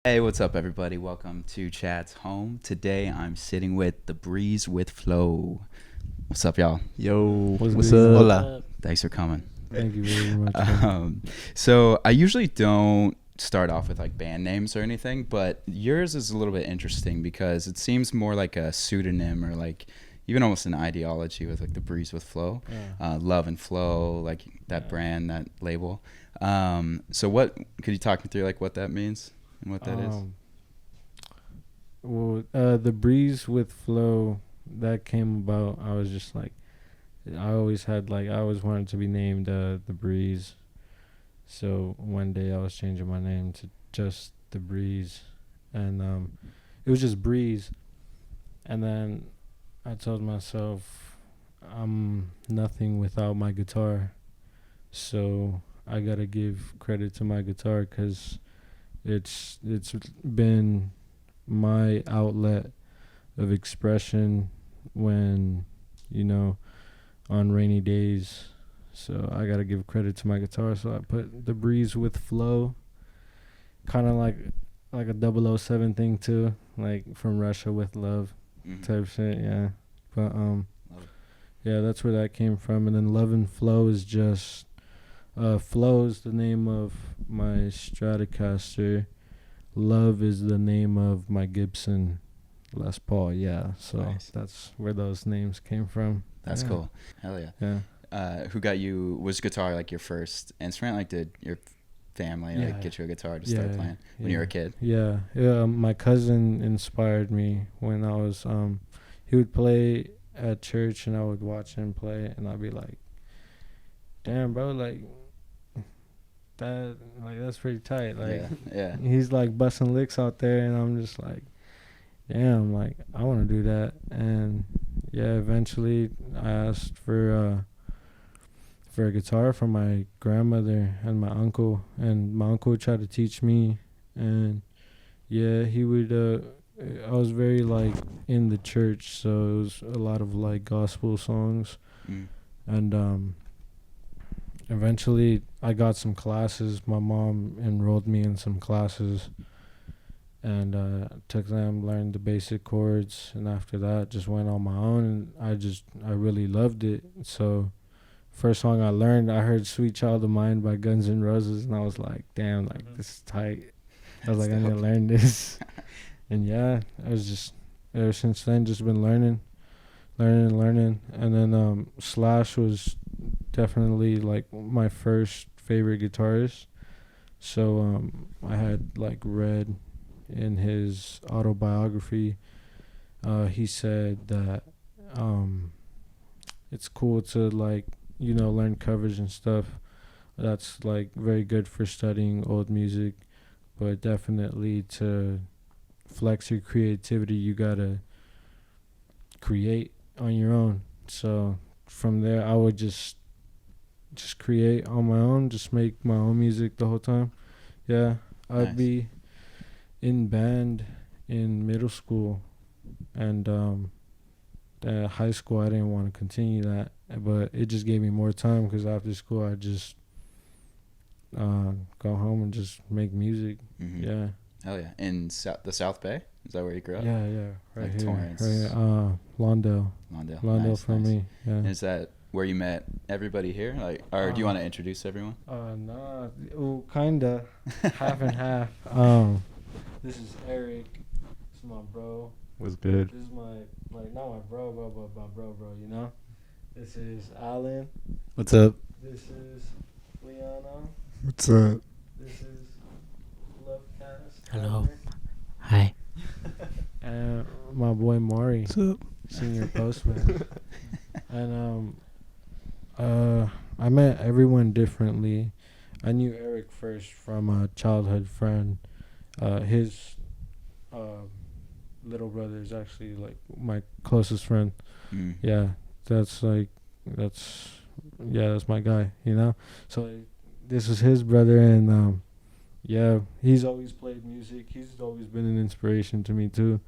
Hey, what's up, everybody? Welcome to Chat's Home. Today, I'm sitting with TheBreezeWithFlo. What's up, y'all? Yo, What's up? Hola. Thanks for coming. Thank you very much. So I usually don't start off with like band names or anything, but yours is a little bit interesting because it seems more like a pseudonym or like even almost an ideology with like the Breeze with Flow, Love and Flow, like that brand, that label. So what could you talk me through like what that means and what that is? Well, the Breeze with Flow that came about. I was just like, I always wanted to be named the Breeze. So one day I was changing my name to just the Breeze, and it was just Breeze. And then I told myself, I'm nothing without my guitar. So I gotta give credit to my guitar because it's been my outlet of expression when, on rainy days. So I gotta give credit to my guitar. So I put the Breeze with Flow, kind of like a 007 thing too, like from Russia with love type shit. Yeah, but yeah, that's where that came from. And then Love and Flow is just Flow is the name of my Stratocaster. Love is the name of my Gibson Les Paul. Yeah, so Nice. That's where those names came from. That's Yeah. cool. Hell yeah. Yeah. Who got you? Was guitar like your first instrument? Like, did your family like get you a guitar to start playing when you were a kid? Yeah. My cousin inspired me when I was. He would play at church, and I would watch him play, and I'd be like, "Damn, bro, like that, like that's pretty tight." Like, yeah. he's like busting licks out there, and I'm just like, damn, like I want to do that. And yeah, eventually I asked for a guitar from my grandmother and my uncle, and my uncle tried to teach me. And yeah, he would I was very like in the church, so it was a lot of like gospel songs. And eventually I got some classes. My mom enrolled me in some classes, and took them, learned the basic chords, and after that just went on my own, and I really loved it. So first song I learned, I heard Sweet Child of Mine by Guns N' Roses, and I was like, damn, like this is tight. I was like, I need to learn this. And yeah, I was just, ever since then, just been learning. And then Slash was definitely like my first favorite guitarist. So I had like read in his autobiography, he said that it's cool to like, learn covers and stuff. That's like very good for studying old music, but definitely to flex your creativity, you gotta create on your own. So from there, I would just create on my own, just make my own music the whole time. Yeah, I'd be in band in middle school, and high school I didn't want to continue that, but it just gave me more time because after school I just go home and just make music. Yeah. Hell yeah. In the South Bay? Is that where you grew up? Yeah, right like here. Torrance. Right here. Lawndale Nice, for me. Yeah. And is that where you met everybody here? Like, or do you want to introduce everyone? Nah, well, kinda, half and half. This is Eric. This is my bro. What's good? This is my, like, not my bro, but my bro, you know? This is Alan. What's up? This is Liana. What's up? This is Lovecast. Hello. Hi. And my boy Maury. What's up? Senior postman. And I met everyone differently. I knew Eric first from a childhood friend. His little brother is actually like my closest friend. Yeah, that's my guy, So this is his brother, and yeah, he's always played music. He's always been an inspiration to me too.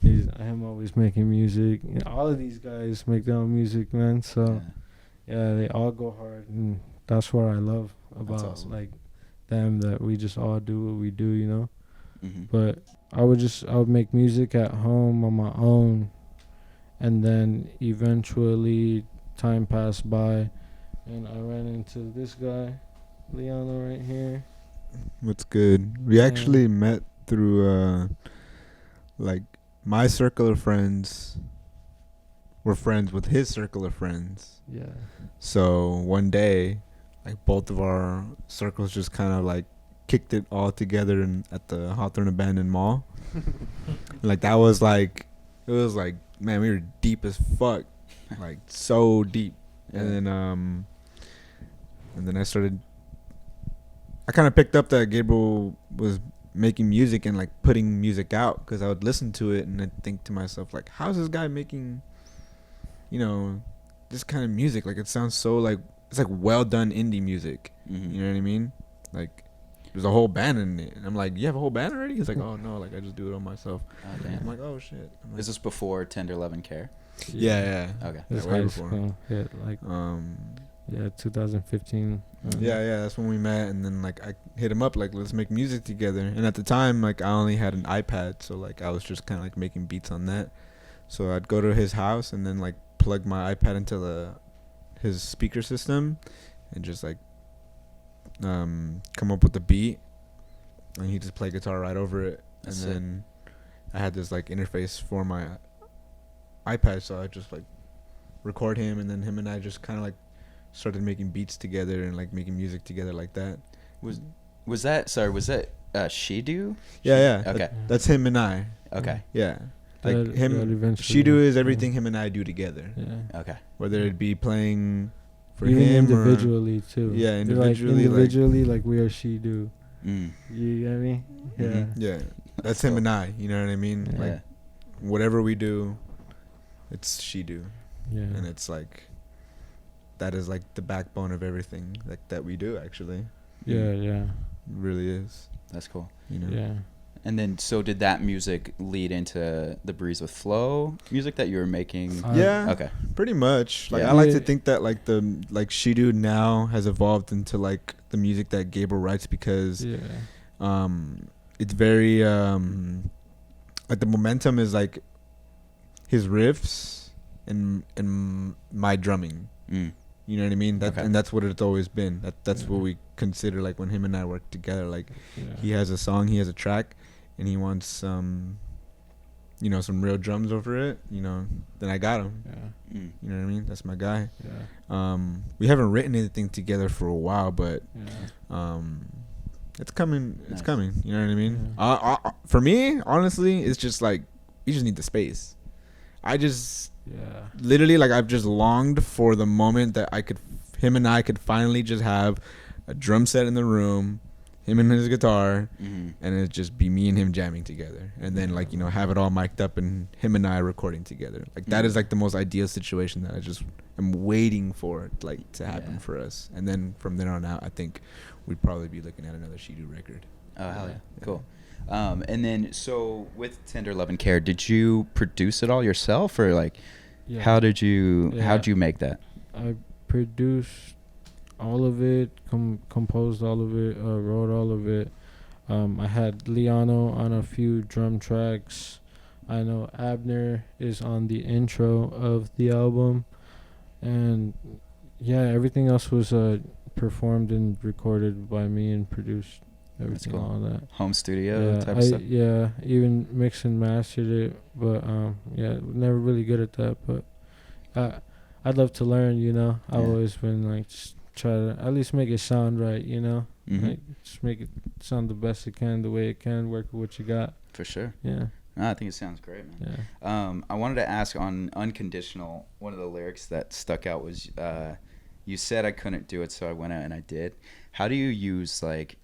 I'm always making music. All of these guys make their own music, man. So yeah, they all go hard, and that's what I love about awesome. like them, that we just all do what we do, But I would make music at home on my own, and then eventually time passed by, and I ran into this guy, Leona, right here. What's good? We actually met through like my circle of friends were friends with his circle of friends. Yeah. So one day, like both of our circles just kind of like kicked it all together at the Hawthorne Abandoned Mall. Like that was like, it was like, man, we were deep as fuck, like so deep. And then I kind of picked up that Gabriel was making music and like putting music out, because I would listen to it and I'd think to myself like, how's this guy making, you know, this kind of music? Like it sounds so like, it's like well done indie music. You know what I mean? Like there's a whole band in it, and I'm like, you have a whole band already? He's like, oh no, like I just do it on myself. Oh, damn. I'm like, oh shit. Like, Is this before Tender Love and Care? Yeah. Okay. It's Yeah, way high before. school. Yeah, like 2015. Yeah, that's when we met, and then like I hit him up like, let's make music together. And at the time, like I only had an iPad, so like I was just kind of like making beats on that. So I'd go to his house and then like plug my iPad into his speaker system, and just like come up with the beat, and he just play guitar right over it. That's and sick. then I had this like interface for my iPad, so I just like record him, and then him and I just kind of like started making beats together and like making music together like that. Was that Shidü? Yeah. Okay. That's him and I. Okay. Yeah. Like That him, eventually- Shidü is everything him and I do together. Yeah. Okay. Whether it be playing for Even him individually too. Yeah, They're, like, individually, individually, like we are Shidü. Mm. You get me? Yeah. Mhm. Yeah, that's him and I. You know what I mean? Yeah. Like whatever we do, it's Shidü, Yeah. and it's like that is like the backbone of everything like that we do. Actually, Yeah. it really is. That's cool. You know? Yeah. And then, so did that music lead into the Breeze with Flo music that you were making? Yeah. Okay. Pretty much. Like Yeah. I like Yeah. to think that like Shidü now has evolved into like the music that Gabriel writes, because Yeah. it's very like the momentum is like his riffs and my drumming. Mm. You know what I mean? That Okay. and that's what it's always been. That's Yeah. what we consider like when him and I work together. Like Yeah. he has a song, he has a track, and he wants some real drums over it. Then I got him. Yeah. Mm. You know what I mean? That's my guy. Yeah. We haven't written anything together for a while, but Yeah. it's coming. It's Nice. coming. You know what I mean? Yeah. For me, honestly, it's just like we just need the space. I just Yeah. literally like I've just longed for the moment that him and I could finally just have a drum set in the room, him and his guitar, Mhm. and it just be me and him jamming together, and then like have it all mic'd up and him and I recording together. Like that is like the most ideal situation that I just am waiting for like to happen Yeah. for us. And then from then on out, I think we'd probably be looking at another Shidü record. Oh, hell yeah. Yeah. Cool. And then, so with Tender Love and Care, did you produce it all yourself, or like, Yeah. how'd you make that? I produced all of it, composed all of it, wrote all of it. I had Liano on a few drum tracks. I know Abner is on the intro of the album, and yeah, everything else was performed and recorded by me and produced. Everything, cool. all that. Home studio Yeah, type of stuff? yeah, even mixed and mastered it, but yeah, never really good at that. But I'd love to learn. I've Yeah. always been like just try to at least make it sound right. Mhm. Like just make it sound the best it can, the way it can. Work with what you got. For sure. Yeah, No, I think it sounds great, man. yeah. I wanted to ask on Unconditional, one of the lyrics that stuck out was, you said I couldn't do it, so I went out and I did. How do you use like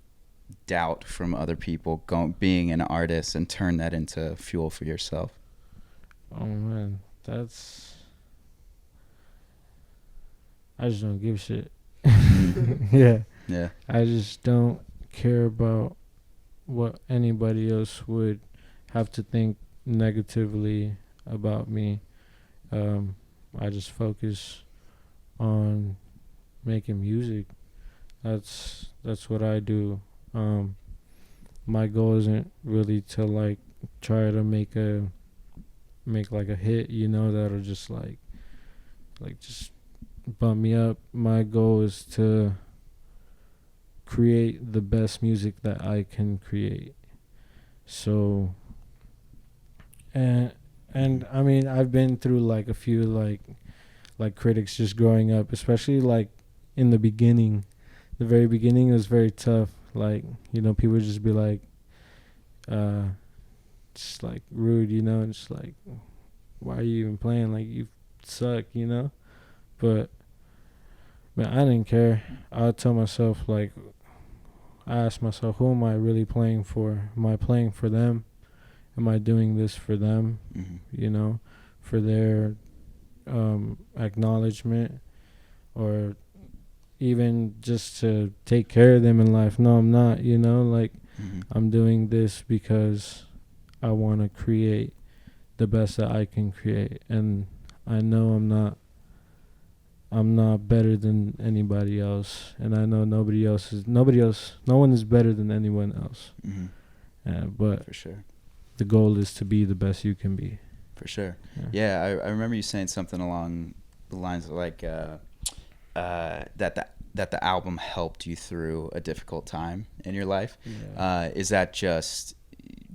doubt from other people being an artist and turn that into fuel for yourself? Oh man, I just don't give a shit. Yeah. Yeah. I just don't care about what anybody else would have to think negatively about me. I just focus on making music. That's what I do. my goal isn't really to like try to make like a hit, you know, that'll just like just bump me up. My goal is to create the best music that I can create. So and I mean, I've been through like a few like critics just growing up, especially like in the beginning. The very beginning was very tough. Like, you know, people would just be like just like rude, you know, and just like, why are you even playing? Like, you suck, you know? But man, I didn't care. I tell myself, like, I ask myself, who am I really playing for? Am I playing for them? Am I doing this for them? Mm-hmm. You know, for their acknowledgement, or even just to take care of them in life? No, I'm not, you know, like, Mm-hmm. I'm doing this because I want to create the best that I can create, and I know I'm not better than anybody else, and I know no one is better than anyone else. Mm-hmm. But For sure. the goal is to be the best you can be. For sure. Yeah, I remember you saying something along the lines of like that the album helped you through a difficult time in your life. Yeah. Is that just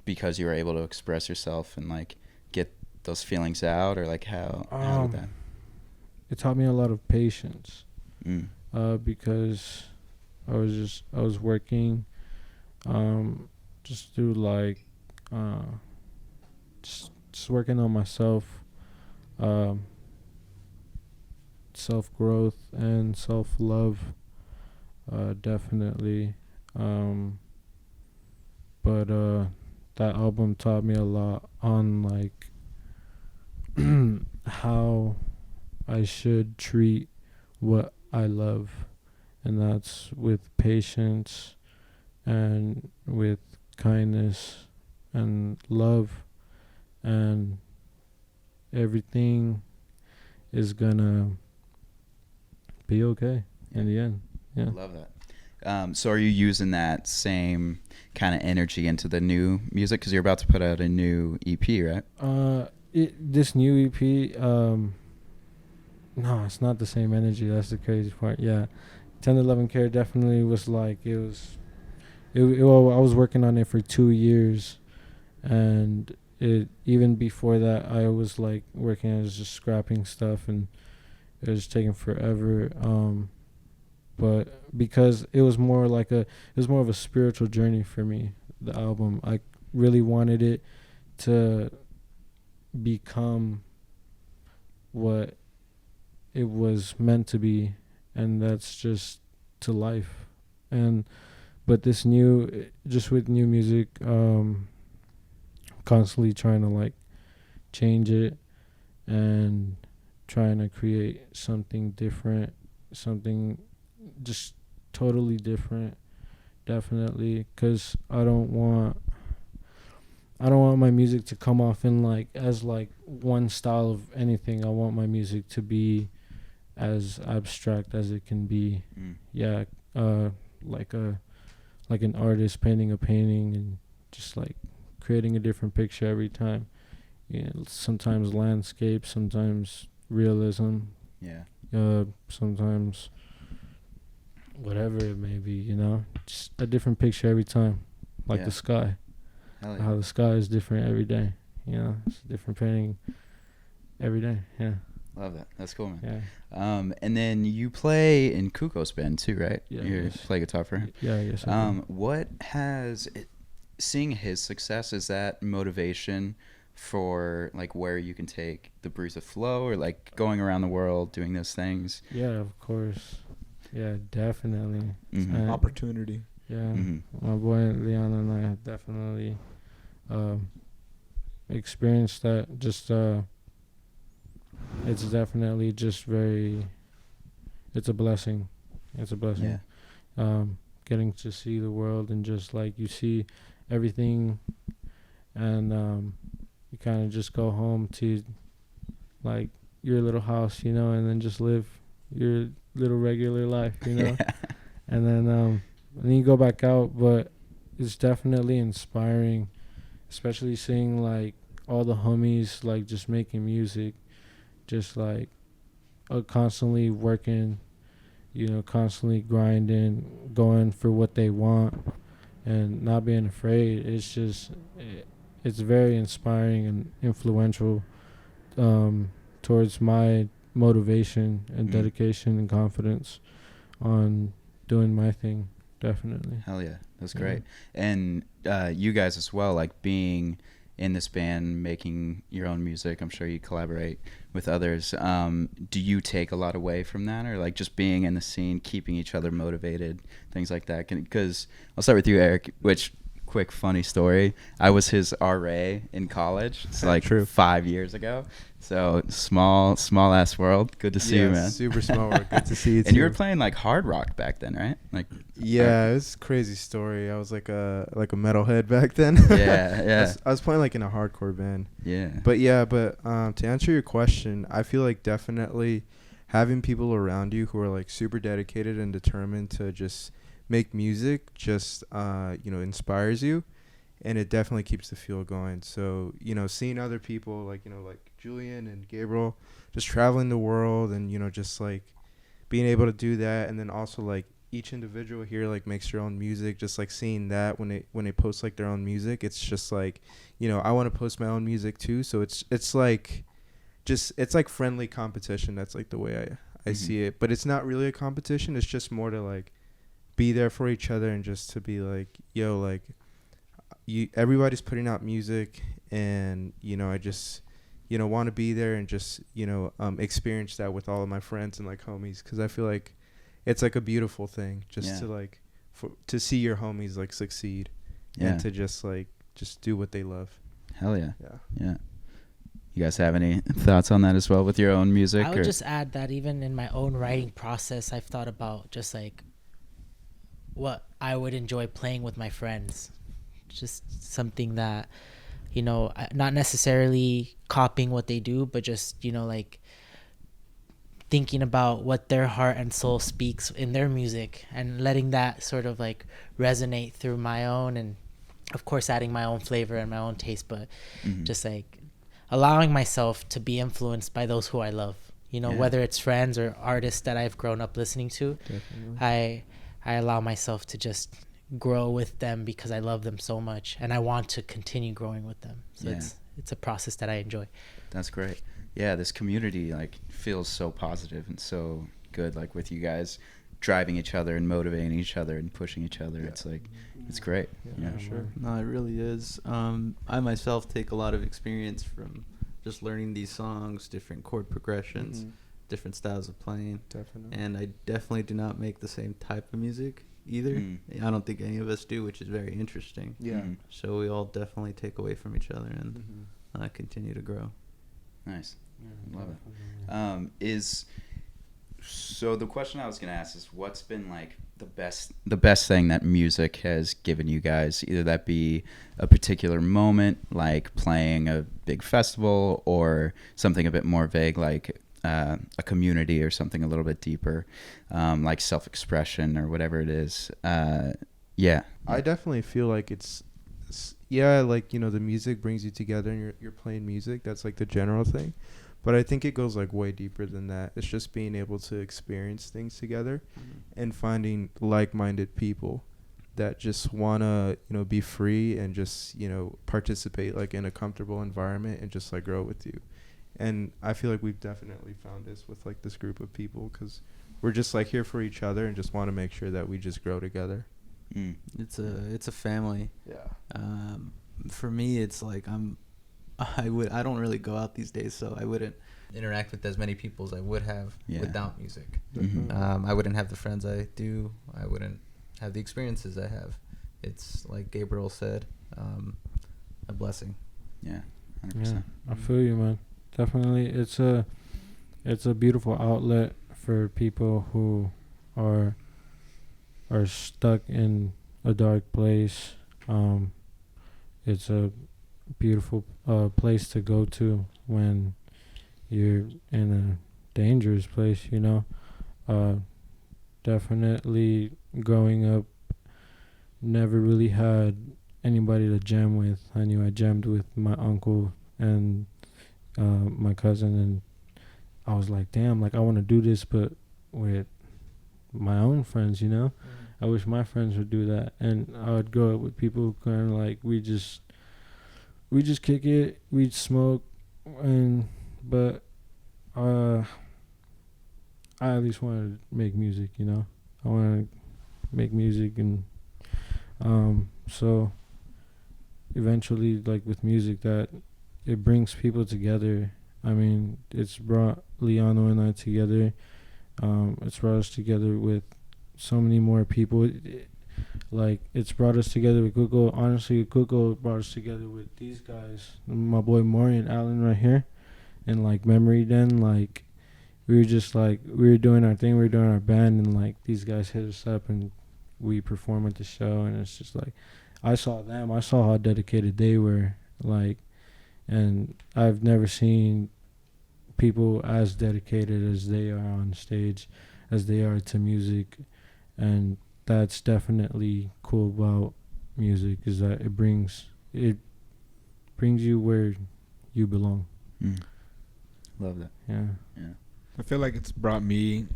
because you were able to express yourself and like get those feelings out, or like how did that? It taught me a lot of patience. Mm. Because I was working, just through like, just working on myself, self-growth and self-love, definitely. But that album taught me a lot on like how I should treat what I love, and that's with patience and with kindness and love, and everything is gonna be okay in the end. Yeah. I love that. So are you using that same kind of energy into the new music? Because you're about to put out a new EP, right? This new EP, no, it's not the same energy. That's the crazy part. Yeah, 10 to 11 Care definitely was like, well, I was working on it for 2 years, and even before that, I was like working as just scrapping stuff, and it was taking forever. But because it was more of a spiritual journey for me, the album. I really wanted it to become what it was meant to be, and that's just to life. But this just with new music, constantly trying to like change it and trying to create something different, something just totally different, definitely, because I don't want my music to come off in like as like one style of anything. I want my music to be as abstract as it can be. Yeah, like an artist painting a painting and just like creating a different picture every time. You know, sometimes landscape, sometimes realism. Yeah. Sometimes whatever it may be, you know, just a different picture every time, like Yeah. the sky. Hell yeah. How the sky is different every day. You know, it's a different painting every day. Yeah. Love that. That's cool, man. Yeah. And then you play in Cuco's band too, right? Yeah, You yes. play guitar for him. Yeah. Yes. I do. What has seeing his success, is that motivation for like where you can take TheBreezeWithFlo, or like going around the world doing those things? Yeah, of course. Yeah, definitely. Mhm. Opportunity. Yeah. Mhm. My boy Leon and I have definitely experienced that. Just it's definitely just it's a blessing. It's a blessing. Yeah. Getting to see the world, and just like you see everything, and you kind of just go home to like your little house, you know, and then just live your little regular life, you know. Yeah. And then you go back out, but it's definitely inspiring, especially seeing like all the homies like just making music, just like constantly working, constantly grinding, going for what they want, and not being afraid. It's very inspiring and influential towards my motivation and dedication and confidence on doing my thing. Definitely. Hell yeah, that's great. And you guys as well, like being in this band, making your own music. I'm sure you collaborate with others. Do you take a lot away from that, or like just being in the scene, keeping each other motivated, things like that? Because I'll start with you, Eric. Which quick funny story. I was his RA in college. It's like 5 years ago. So small ass world. Good to see you, man. Super small world. Good to see you too. And you were playing like hard rock back then, right? Like yeah, it was a crazy story. I was like a metalhead back then. Yeah. I was playing like in a hardcore band. Yeah. But to answer your question, I feel like definitely having people around you who are like super dedicated and determined to just make music just inspires you, and it definitely keeps the fuel going. So seeing other people like Julian and Gabriel just traveling the world, and just like being able to do that, and then also like each individual here like makes their own music, just like seeing that when they post like their own music, it's just like I want to post my own music too. So it's like friendly competition. That's like the way I see it, but it's not really a competition. It's just more to like be there for each other, and just to be like, yo, like everybody's putting out music, and I just want to be there and just experience that with all of my friends and like homies, because I feel like it's like a beautiful thing just to like to see your homies like succeed, and to just do what they love. Hell yeah. You guys have any thoughts on that as well with your own music? I would just add that even in my own writing process, I've thought about just like what I would enjoy playing with my friends. Just something that, not necessarily copying what they do, but just, like thinking about what their heart and soul speaks in their music, and letting that sort of like resonate through my own, and of course adding my own flavor and my own taste, but just like allowing myself to be influenced by those who I love, whether it's friends or artists that I've grown up listening to. Definitely. I allow myself to just grow with them because I love them so much, and I want to continue growing with them. So it's a process that I enjoy. That's great. Yeah, this community like feels so positive and so good, like with you guys driving each other and motivating each other and pushing each other. It's like it's great. Yeah, sure. No, it really is. I myself take a lot of experience from just learning these songs, different chord progressions, different styles of playing. Definitely. And I definitely do not make the same type of music either. I don't think any of us do, which is very interesting. So we all definitely take away from each other and continue to grow. Nice. Love it. So the question I was going to ask is, what's been like the best thing that music has given you guys, either that be a particular moment like playing a big festival, or something a bit more vague like a community, or something a little bit deeper, like self-expression or whatever it is. I definitely feel like it's like the music brings you together, and you're playing music. That's like the general thing, but I think it goes like way deeper than that. It's just being able to experience things together, and finding like-minded people that just wanna be free, and just participate like in a comfortable environment, and just like grow with you. And I feel like we've definitely found this with like this group of people, because we're just like here for each other, and just want to make sure that we just grow together. It's a family. For me, it's like I don't really go out these days, so I wouldn't interact with as many people as I would have without music. I wouldn't have the friends I do. I wouldn't have the experiences I have. It's like Gabriel said, a blessing. 100%. I feel you, man. Definitely, it's a beautiful outlet for people who are stuck in a dark place. It's a beautiful place to go to when you're in a dangerous place, Definitely growing up never really had anybody to jam with. I knew I jammed with my uncle and my cousin, and I was like, damn, like I want to do this, but with my own friends, you know. I wish my friends would do that, and I would go out with people kind of like we just kick it, we'd smoke, but I at least want to make music, you know. I want to make music, and so eventually, like with music, that it brings people together. I mean, it's brought Liano and I together. It's brought us together with so many more people. Like, it's brought us together with Cuco. Honestly, Cuco brought us together with these guys. My boy Maury and Alan right here. And, like, Memory Den, like, we were just, like, we were doing our thing. We were doing our band. And, like, these guys hit us up and we perform at the show. And it's just, like, I saw them. I saw how dedicated they were. Like, and I've never seen people as dedicated as they are on stage, as they are to music. And that's definitely cool about music, is that it brings you where you belong. Love that. Yeah. I feel like it's brought me,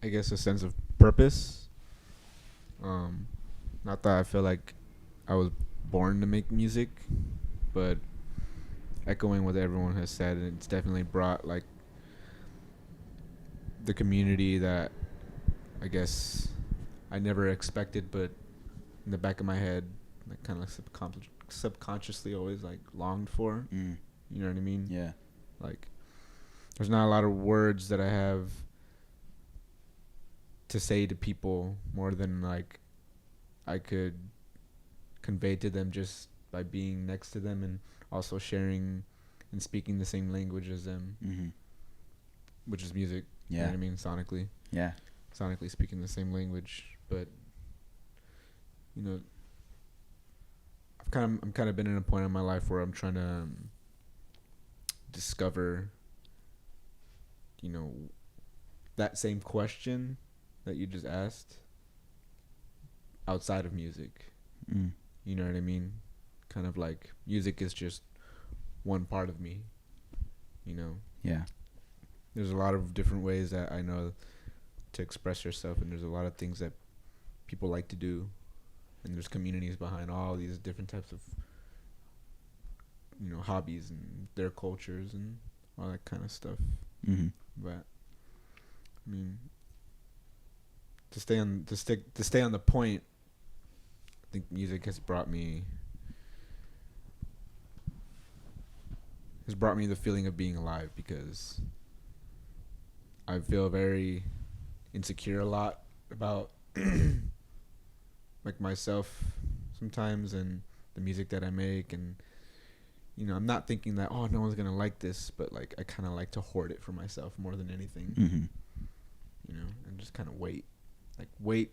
I guess, a sense of purpose. Not that I feel like I was born to make music, but echoing what everyone has said, it's definitely brought like the community that I guess I never expected, but in the back of my head, like kind of subconsciously always like longed for. You know what I mean? Yeah. Like, there's not a lot of words that I have to say to people more than like I could convey to them just by being next to them and also sharing and speaking the same language as them, which is music. Yeah. You know what I mean? Sonically. Yeah. Sonically speaking the same language, but you know, I'm kind of been in a point in my life where I'm trying to discover, you know, that same question that you just asked outside of music. You know what I mean? Kind of like music is just one part of me, you know? Yeah. There's a lot of different ways that I know to express yourself, and there's a lot of things that people like to do, and there's communities behind all these different types of, you know, hobbies and their cultures and all that kind of stuff. But I mean, to stay on the point, I think music has brought me the feeling of being alive, because I feel very insecure a lot about like myself sometimes and the music that I make, and you know, I'm not thinking that, oh, no one's gonna like this, but like I kind of like to hoard it for myself more than anything. You know, and just kind of wait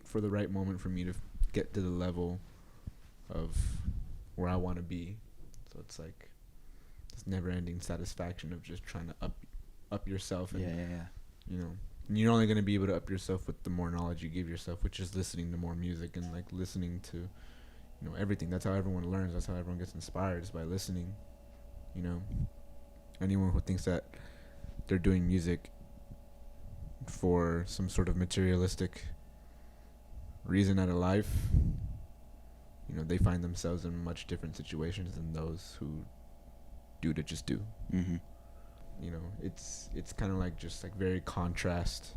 for the right moment for me to get to the level of where I want to be. So it's like this never-ending satisfaction of just trying to up yourself. And, you know, and you're only going to be able to up yourself with the more knowledge you give yourself, which is listening to more music and like listening to, you know, everything. That's how everyone learns. That's how everyone gets inspired, is by listening. You know, anyone who thinks that they're doing music for some sort of materialistic reason out of life, you know, they find themselves in much different situations than those who do to just do. You know, it's kind of like just like very contrast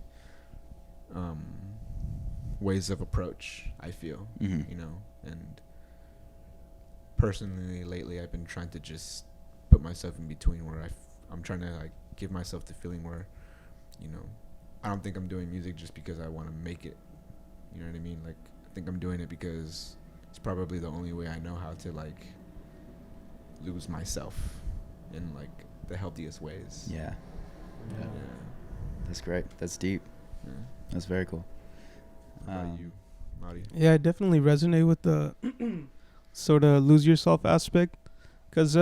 ways of approach, I feel. You know, and personally lately I've been trying to just put myself in between, where I'm trying to like give myself the feeling where, you know, I don't think I'm doing music just because I want to make it. You know what I mean? Like, I think I'm doing it because it's probably the only way I know how to like lose myself in like the healthiest ways. Yeah. That's great. That's deep. That's very cool. How about you, Marty? Yeah, I definitely resonate with the sort of lose yourself aspect, because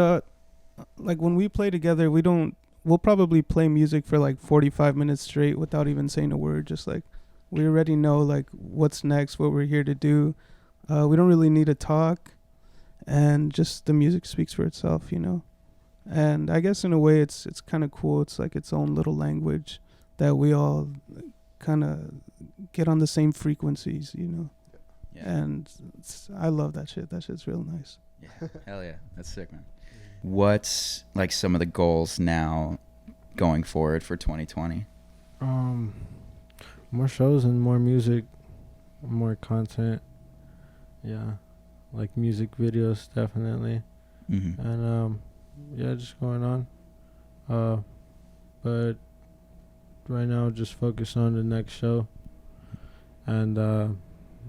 like when we play together, we'll probably play music for like 45 minutes straight without even saying a word. Just like we already know like what's next, what we're here to do. We don't really need to talk, and just the music speaks for itself, you know. And I guess in a way, it's kind of cool. It's like its own little language that we all kind of get on the same frequencies, you know. Yeah. And I love that shit. That shit's real nice. Yeah. Hell yeah. That's sick, man. What's like some of the goals now going forward for 2020? More shows and more music, more content. Yeah. Like music videos, definitely. Mm-hmm. And yeah, just going on. But right now, just focus on the next show, and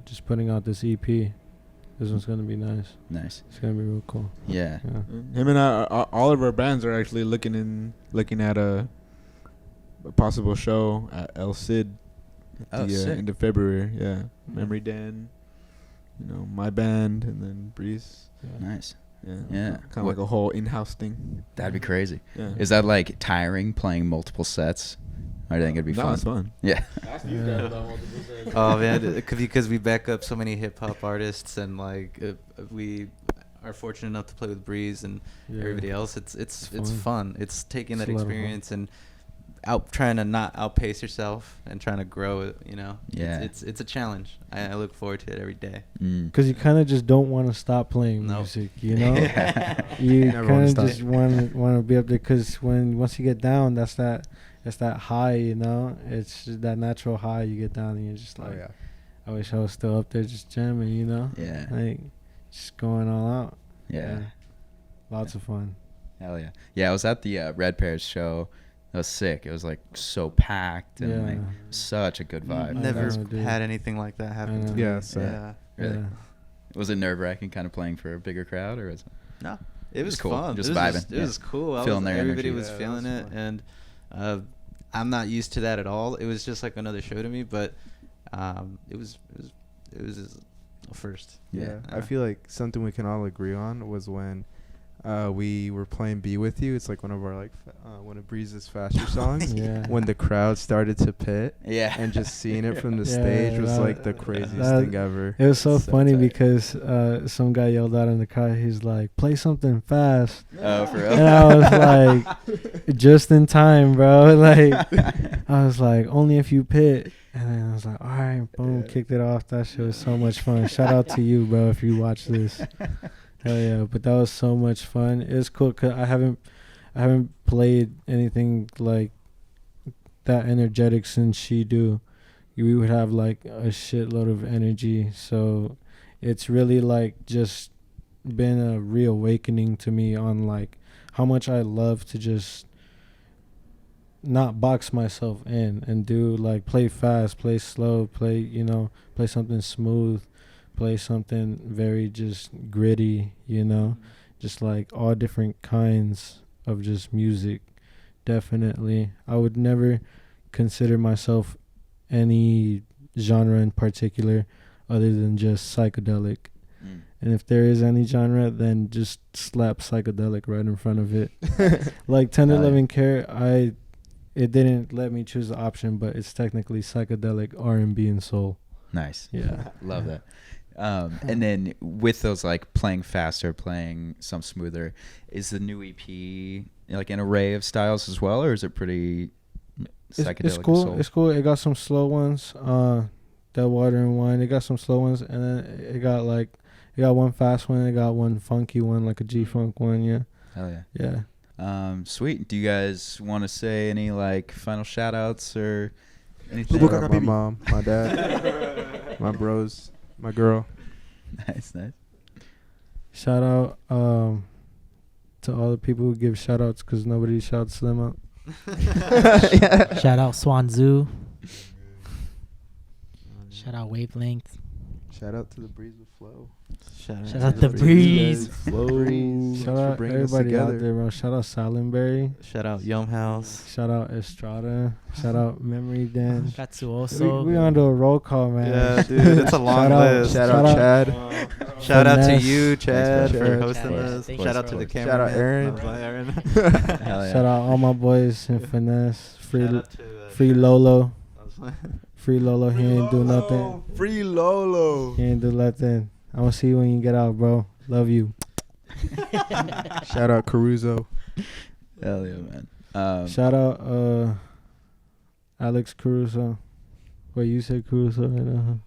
just putting out this EP. This one's gonna be nice. Nice. It's gonna be real cool. Yeah. Him and I, all of our bands are actually looking at a possible show at El Cid at Sick. end of February. Yeah, Memory Den, you know, my band, and then Breeze. Nice. Yeah. Yeah. Kind of like a whole in-house thing. That'd be crazy. Yeah. Is that like tiring playing multiple sets? I think it'd be fun. It's fun. Yeah. Oh man, because we back up so many hip hop artists, and like we are fortunate enough to play with Breeze and everybody else. It's fun. It's taking that experience and trying to not outpace yourself and trying to grow it. You know. Yeah. It's a challenge. I look forward to it every day. Because you kind of just don't want to stop playing music, you know. You kind of just want to be up there, because once you get down, that's that high, you know. It's just that natural high you get down, and you're just like, I wish I was still up there just jamming, you know. Yeah. Like just going all out. Yeah. Lots of fun. Hell yeah. Yeah, I was at the Red Pears show. It was sick. It was like so packed and like such a good vibe. Never had anything like that happen to me. Yeah. Really? Yeah. Was it nerve-wracking kind of playing for a bigger crowd, or was it? No. It was cool. Fun. Just it was vibing. It was cool. Everybody was feeling it, and I'm not used to that at all. It was just like another show to me, but it was a first. Yeah. I feel like something we can all agree on was when we were playing "Be With You." It's like one of our one of Breeze's faster songs. When the crowd started to pit. Yeah. And just seeing it from the stage was like the craziest thing ever. It was so funny because some guy yelled out in the car. He's like, "Play something fast." Oh, for real? And I was like, just in time, bro. Like, I was like, only if you pit. And then I was like, all right, boom, kicked it off. That shit was so much fun. Shout out to you, bro, if you watch this. Hell yeah! But that was so much fun. It was cool because I haven't played anything like that energetic since Shidü. We would have like a shitload of energy. So it's really like just been a reawakening to me on like how much I love to just not box myself in and do like play fast, play slow, play something smooth. Play something very just gritty, you know, just like all different kinds of just music. Definitely. I would never consider myself any genre in particular other than just psychedelic. And if there is any genre, then just slap psychedelic right in front of it. Like Tender Loving Care, it didn't let me choose the option, but it's technically psychedelic R&B and soul. Nice. Yeah. Love that. And then with those like playing faster, playing some smoother, is the new EP like an array of styles as well, or is it pretty psychedelic? It's cool. It's cool. It got some slow ones. That Water and Wine. It got some slow ones, and then it got one fast one. It got one funky one, like a G-funk one. Yeah. Hell yeah. Yeah. Sweet. Do you guys want to say any like final shout outs or anything? Shout out my mom, my dad, my bros, my girl. Nice. Shout out to all the people who give shout outs because nobody shouts them out. Shout out Swanzoo. Shout out Wavelength. Shout out to TheBreezeWithFlo. Shout out The Breeze. Shout out everybody out there, bro. Shout out Salenberry. Shout out Yum House. Shout out Estrada. Shout out Memory Den. Katsuoso. We on to a roll call, man. Yeah, dude, it's a long list. Shout out Chad. Shout out to Finesse. you, Chad, Thanks, for Chad. hosting Yeah, us. thanks, Shout out bro. to the camera. Shout out Aaron. Hell yeah. Shout out all my boys in Finesse. Shout out to, Free Lolo. Free Lolo. He ain't do nothing. Free Lolo. He ain't do nothing. I will see you when you get out, bro. Love you. Shout out Caruso. Hell yeah, man. Shout out Alex Caruso. Wait, you said Caruso right now?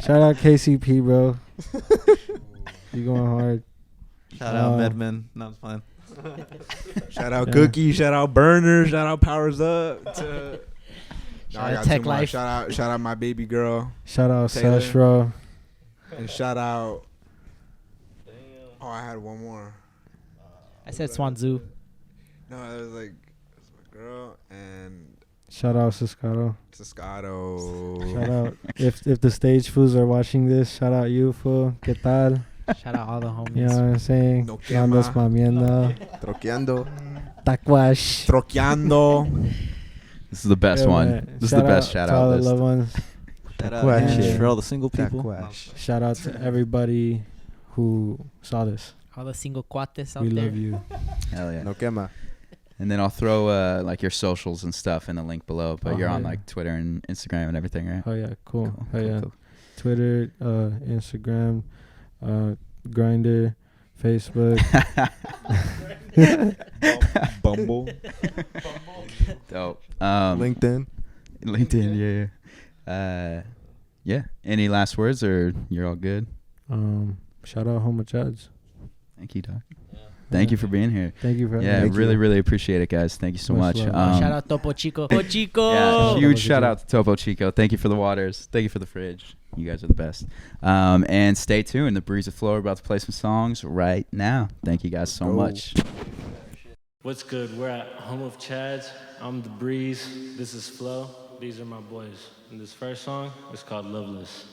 Shout out KCP, bro. You going hard. Shout out Medman. No, it's fine. Shout out Cookie. Shout out Burner. Shout out Powers Up. Shout out Tech Life. Shout out my baby girl. Shout out Taylor. Sashro. And shout out. Oh, I had one more. I said Swanzoo. No, it was like it's my girl and Shout out Ciscato. Ciscato. Shout out. If the stage fools are watching this, shout out you, fool. ¿Qué tal? Shout out all the homies. You know what I'm saying? No ¿Qué andas quema. mamiendo? Troqueando. Tacuash. Troqueando. This is the best Yeah, one. man. This is the best shout to all out the list. loved ones. Shout out Taquash. and for all the single people. Taquash. Shout out to everybody who saw this. All the single cuates out We there. love you. Hell yeah. No quema. And then I'll throw like your socials and stuff in the link below. But Oh, you're on yeah. like Twitter and Instagram and everything, right? Oh yeah, cool. Oh Cool, yeah. cool. Twitter, Instagram, Grindr, Facebook. Bumble. Dope. LinkedIn. LinkedIn, yeah. Yeah. Any last words or you're all good? Shout out Homo Chads. Thank you, Doc. Thank you for being here. Thank you for Yeah, having me. really, really appreciate it, guys. Thank you so Much much. love. Shout out Topo Chico. Topo Chico. Yeah, huge Topo shout Chico. out to Topo Chico. Thank you for the waters. Thank you for the fridge. You guys are the best. And stay tuned. The Breeze with Flo are about to play some songs right now. Thank you guys so Go. much. What's good? We're at Home of Chads. I'm The Breeze. This is Flo. These are my boys. And this first song is called Loveless.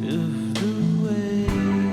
If the way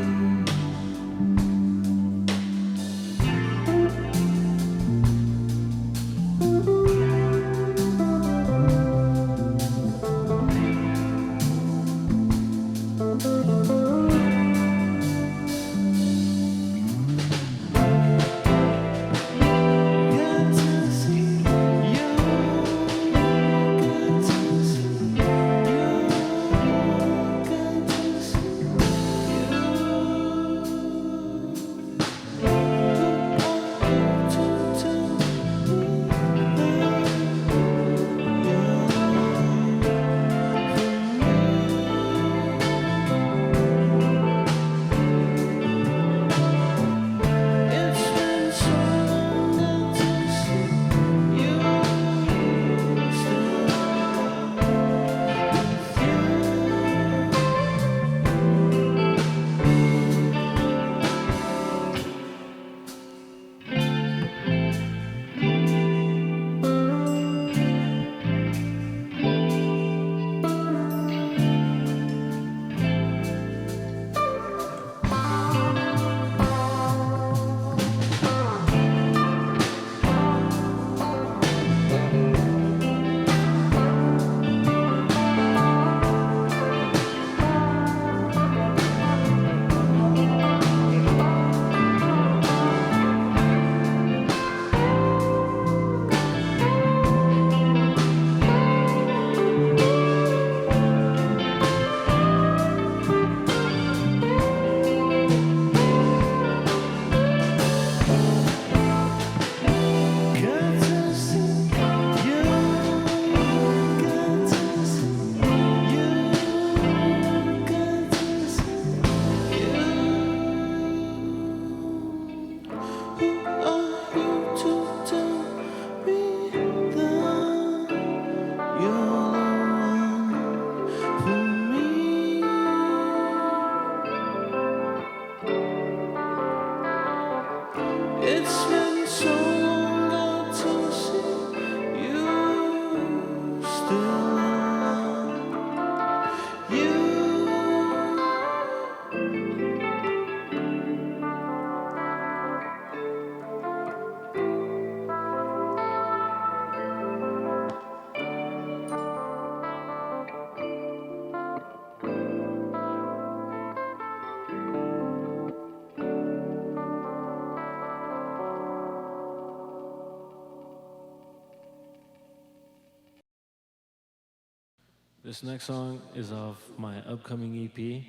This next song is off my upcoming EP,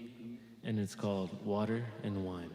and it's called Water and Wine.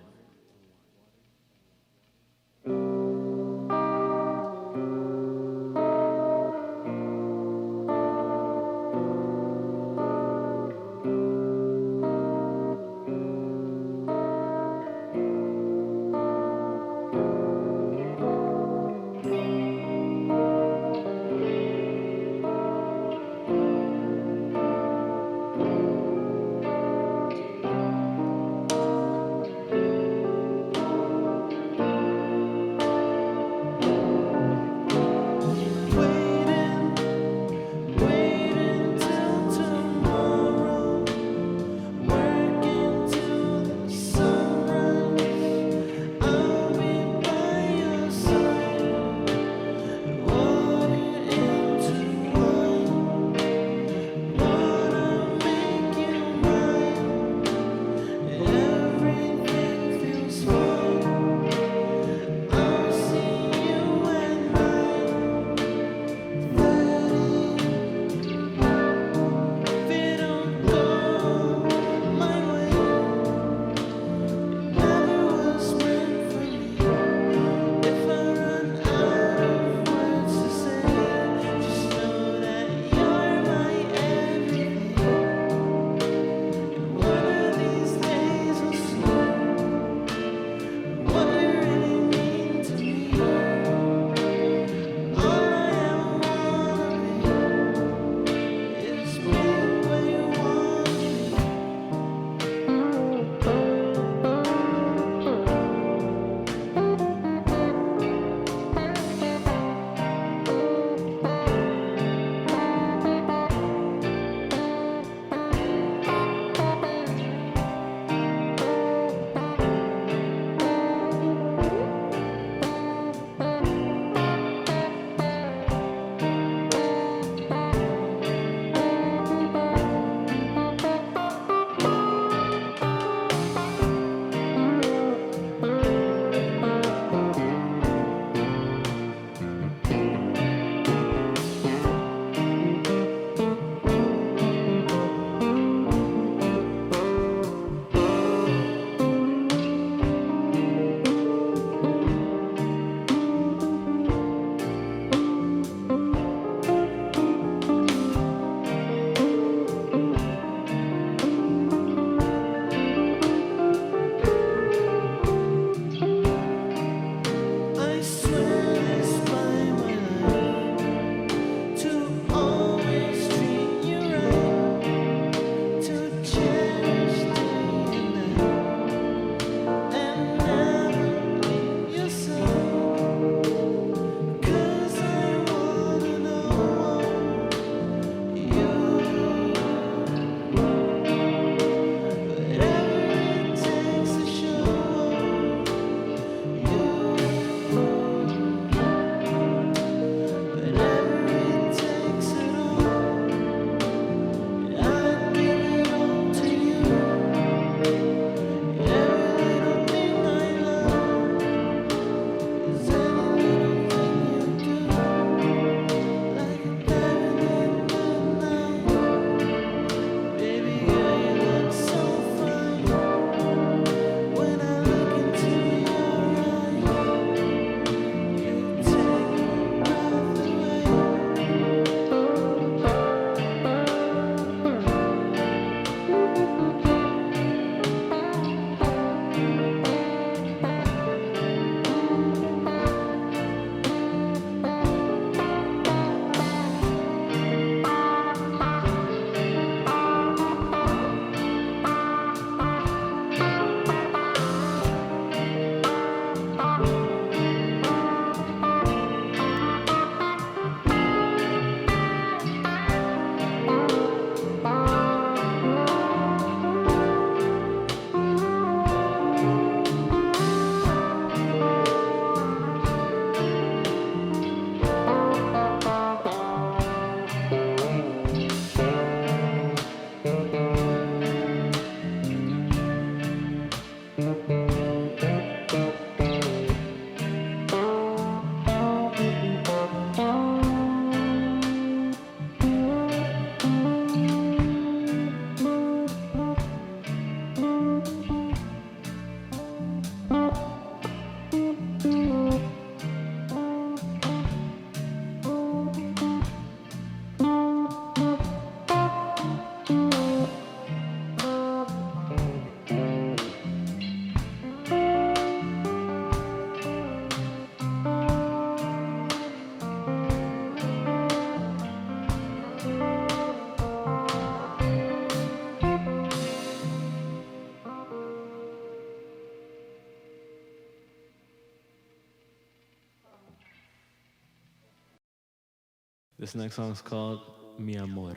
This next song's called Mi Amor.